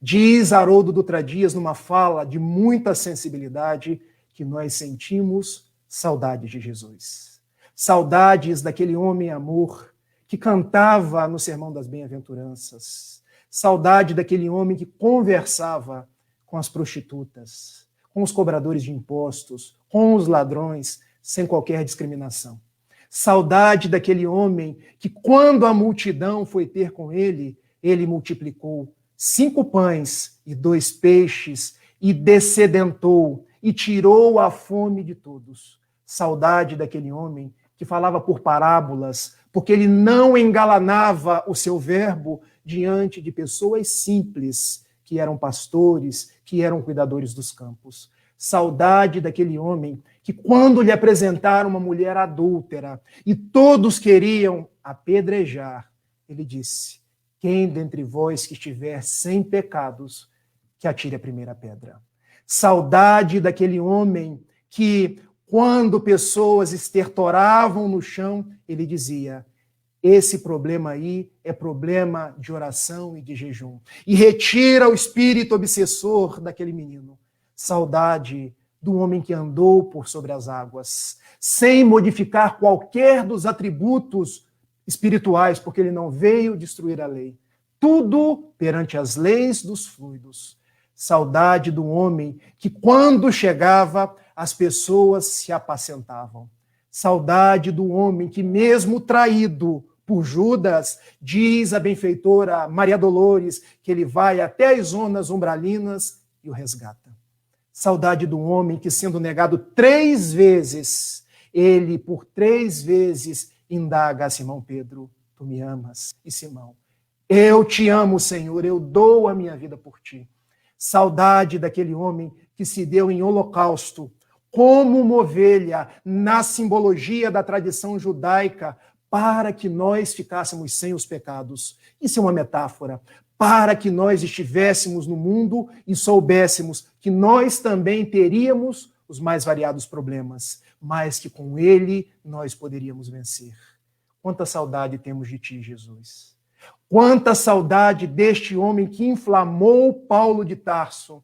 Diz Haroldo Dutra Dias, numa fala de muita sensibilidade, que nós sentimos saudade de Jesus. Saudades daquele homem amor que cantava no Sermão das Bem-aventuranças. Saudade daquele homem que conversava com as prostitutas, com os cobradores de impostos, com os ladrões, sem qualquer discriminação. Saudade daquele homem que, quando a multidão foi ter com ele, ele multiplicou 5 pães e 2 peixes e dessedentou e tirou a fome de todos. Saudade daquele homem que falava por parábolas, porque ele não engalanava o seu verbo diante de pessoas simples, que eram pastores, que eram cuidadores dos campos. Saudade daquele homem que, quando lhe apresentaram uma mulher adúltera e todos queriam apedrejar, ele disse: quem dentre vós que estiver sem pecados, que atire a primeira pedra. Saudade daquele homem que, quando pessoas estertoravam no chão, ele dizia: esse problema aí é problema de oração e de jejum. E retira o espírito obsessor daquele menino. Saudade do homem que andou por sobre as águas, sem modificar qualquer dos atributos espirituais, porque ele não veio destruir a lei. Tudo perante as leis dos fluidos. Saudade do homem que, quando chegava, as pessoas se apacentavam. Saudade do homem que, mesmo traído por Judas, diz a benfeitora Maria Dolores que ele vai até as zonas umbralinas e o resgata. Saudade do homem que, sendo negado 3 vezes, ele por 3 vezes indaga a Simão Pedro: tu me amas? E Simão: eu te amo, Senhor, eu dou a minha vida por ti. Saudade daquele homem que se deu em holocausto, como uma ovelha, na simbologia da tradição judaica, para que nós ficássemos sem os pecados. Isso é uma metáfora. Para que nós estivéssemos no mundo e soubéssemos que nós também teríamos os mais variados problemas, mas que com ele nós poderíamos vencer. Quanta saudade temos de ti, Jesus. Quanta saudade deste homem que inflamou Paulo de Tarso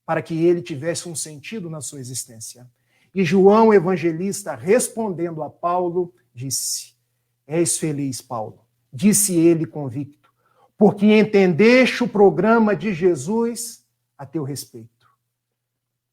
para que ele tivesse um sentido na sua existência. E João Evangelista, respondendo a Paulo, disse: és feliz, Paulo, disse ele convicto, porque entendeste o programa de Jesus a teu respeito.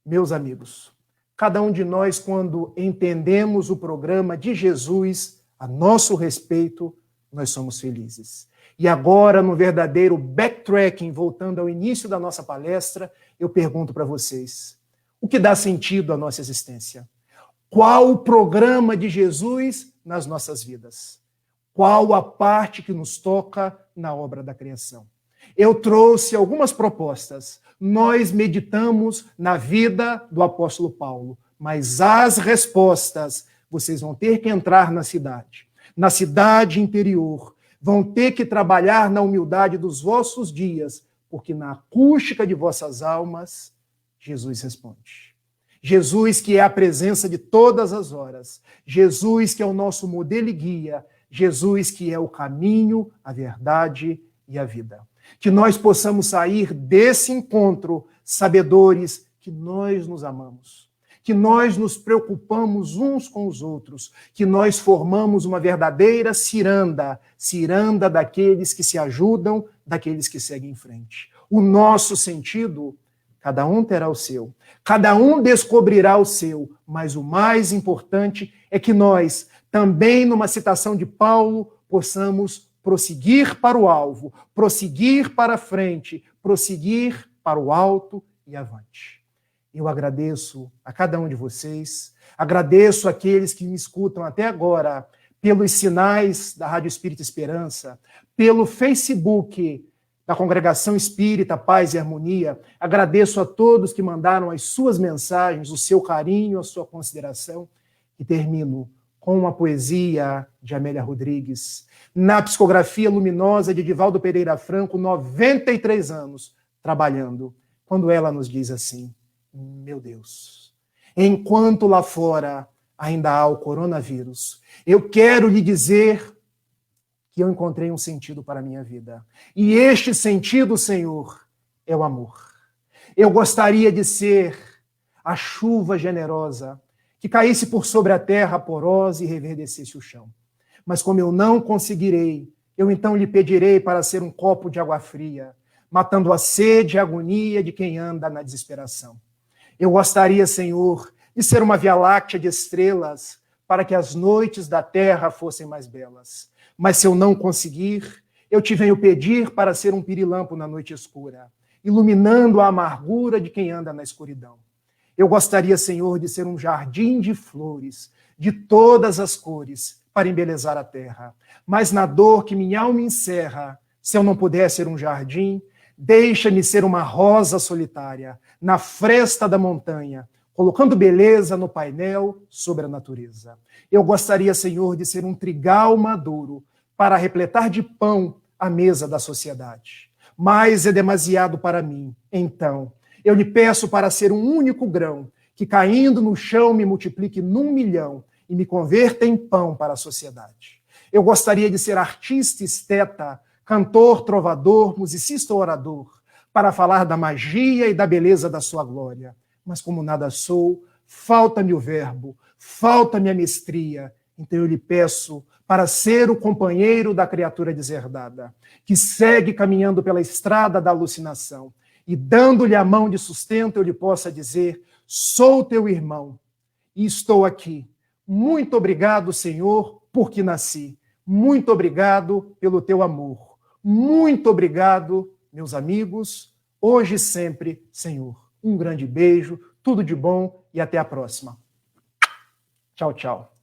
Meus amigos, cada um de nós, quando entendemos o programa de Jesus a nosso respeito, nós somos felizes. E agora, no verdadeiro backtracking, voltando ao início da nossa palestra, eu pergunto para vocês: o que dá sentido à nossa existência? Qual o programa de Jesus nas nossas vidas? Qual a parte que nos toca na obra da criação? Eu trouxe algumas propostas. Nós meditamos na vida do apóstolo Paulo, mas as respostas vocês vão ter que entrar na cidade interior, vão ter que trabalhar na humildade dos vossos dias, porque na acústica de vossas almas, Jesus responde. Jesus, que é a presença de todas as horas, Jesus, que é o nosso modelo e guia, Jesus, que é o caminho, a verdade e a vida. Que nós possamos sair desse encontro sabedores que nós nos amamos, que nós nos preocupamos uns com os outros, que nós formamos uma verdadeira ciranda daqueles que se ajudam, daqueles que seguem em frente. O nosso sentido, cada um terá o seu, cada um descobrirá o seu, mas o mais importante é que nós, também numa citação de Paulo, possamos prosseguir para o alvo, prosseguir para a frente, prosseguir para o alto e avante. Eu agradeço a cada um de vocês, agradeço àqueles que me escutam até agora pelos sinais da Rádio Espírita Esperança, pelo Facebook da Congregação Espírita Paz e Harmonia. Agradeço a todos que mandaram as suas mensagens, o seu carinho, a sua consideração. E termino com uma poesia de Amélia Rodrigues, na psicografia luminosa de Divaldo Pereira Franco, 93 anos trabalhando, quando ela nos diz assim: meu Deus, enquanto lá fora ainda há o coronavírus, eu quero lhe dizer que eu encontrei um sentido para a minha vida. E este sentido, Senhor, é o amor. Eu gostaria de ser a chuva generosa que caísse por sobre a terra porosa e reverdecesse o chão. Mas como eu não conseguirei, eu então lhe pedirei para ser um copo de água fria, matando a sede e a agonia de quem anda na desesperação. Eu gostaria, Senhor, de ser uma via láctea de estrelas para que as noites da terra fossem mais belas. Mas se eu não conseguir, eu te venho pedir para ser um pirilampo na noite escura, iluminando a amargura de quem anda na escuridão. Eu gostaria, Senhor, de ser um jardim de flores, de todas as cores, para embelezar a terra. Mas na dor que minha alma encerra, se eu não puder ser um jardim, deixa-me ser uma rosa solitária, na fresta da montanha, colocando beleza no painel sobre a natureza. Eu gostaria, Senhor, de ser um trigal maduro, para repletar de pão a mesa da sociedade. Mas é demasiado para mim, então eu lhe peço para ser um único grão, que caindo no chão me multiplique num milhão e me converta em pão para a sociedade. Eu gostaria de ser artista, esteta, cantor, trovador, musicista ou orador, para falar da magia e da beleza da sua glória. Mas como nada sou, falta-me o verbo, falta-me a mestria. Então eu lhe peço para ser o companheiro da criatura deserdada, que segue caminhando pela estrada da alucinação, e dando-lhe a mão de sustento, eu lhe possa dizer: sou teu irmão e estou aqui. Muito obrigado, Senhor, porque nasci. Muito obrigado pelo teu amor. Muito obrigado, meus amigos, hoje e sempre, Senhor. Um grande beijo, tudo de bom e até a próxima. Tchau, tchau.